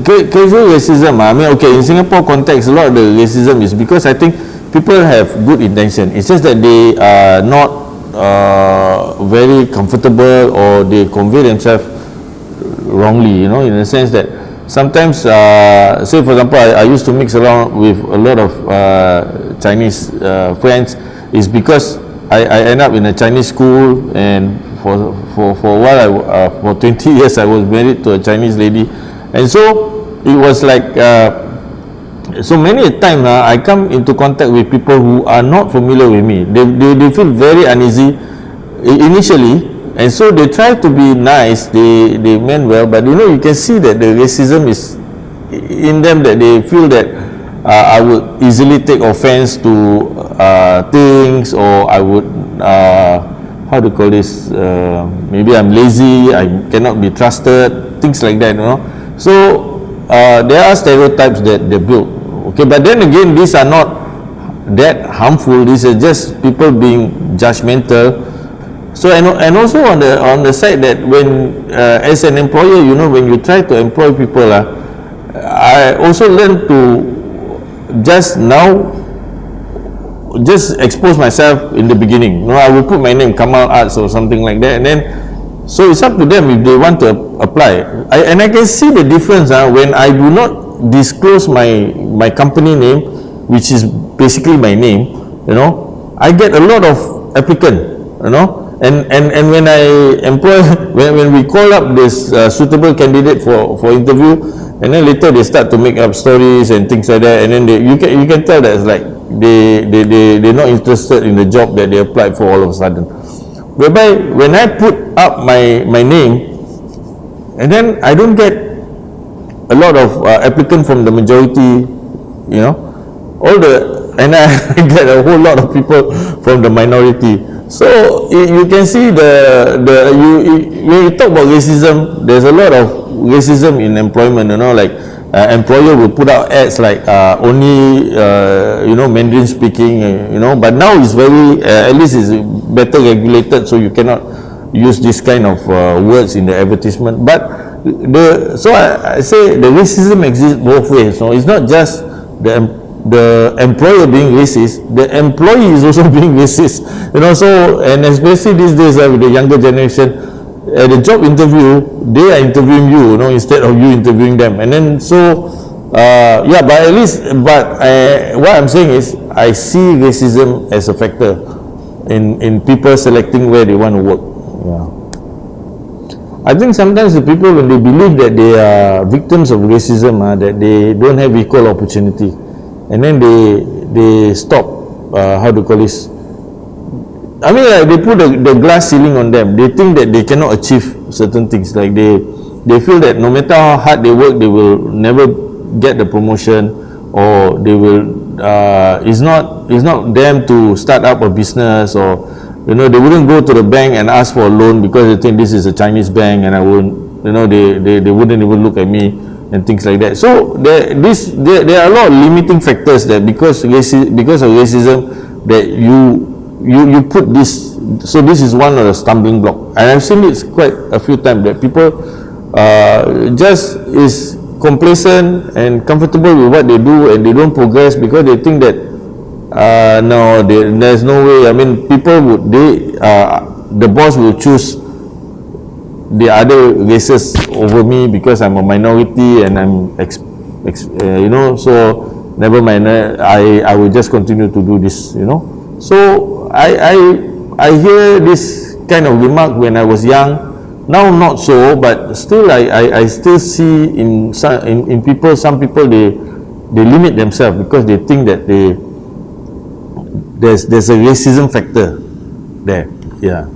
Casual racism, I mean, okay, in Singapore context, a lot of the racism is because I think people have good intention. It's just that they are not very comfortable, or they convey themselves wrongly, you know, in the sense that sometimes, say for example, I used to mix around with a lot of Chinese friends, is because I end up in a Chinese school, and for a while, for 20 years I was married to a Chinese lady, and so it was like, so many a time I come into contact with people who are not familiar with me. They feel very uneasy initially, and so they try to be nice, they meant well, but you know, you can see that the racism is in them, that they feel that I would easily take offense to things, or I would how to call this, maybe I'm lazy, I cannot be trusted, things like that, you know. So there are stereotypes that they build, okay, but then again, these are not that harmful. These are just people being judgmental. So and also on the side that when as an employer, you know, when you try to employ people, I also learned to just expose myself in the beginning. You know, I will put my name, Kamal Arts or something like that, and then so it's up to them if they want to apply. And I can see the difference when I do not disclose my company name, which is basically my name. You know, I get a lot of applicant. You know. And when I employ, when we call up this suitable candidate for interview, and then later they start to make up stories and things like that, and then you can tell that it's like they're not interested in the job that they applied for all of a sudden. Whereby when I put up my name, and then I don't get a lot of applicant from the majority, you know, and I get a whole lot of people from the minority. So you can see when you talk about racism, there's a lot of racism in employment, you know, like employer will put out ads like only you know, Mandarin speaking, you know, but now it's very at least it's better regulated, so you cannot use this kind of words in the advertisement. But so I say the racism exists both ways. So it's not just the employer being racist, the employee is also being racist, you know. So, and especially these days with the younger generation, at the job interview, they are interviewing you, you know, instead of you interviewing them. And then so yeah, but at least, but what I'm saying is, I see racism as a factor in people selecting where they want to work. Yeah. I think sometimes the people, when they believe that they are victims of racism, that they don't have equal opportunity, and then they stop, how to call this, I mean, like they put the glass ceiling on them. They think that they cannot achieve certain things, like they feel that no matter how hard they work, they will never get the promotion, or they will it's not them to start up a business, or you know, they wouldn't go to the bank and ask for a loan because they think this is a Chinese bank and I won't, you know, they wouldn't even look at me, and things like that. So there are a lot of limiting factors that because of racism, that you put this. So this is one of the stumbling block, and I've seen it quite a few times, that people just is complacent and comfortable with what they do, and they don't progress because they think that no, there's no way. I mean, people would the boss will choose the other races over me because I'm a minority and I'm you know, so never mind, I will just continue to do this, you know. So I hear this kind of remark when I was young. Now not so, but still I still see in people, some people they limit themselves because they think that there's a racism factor there. Yeah.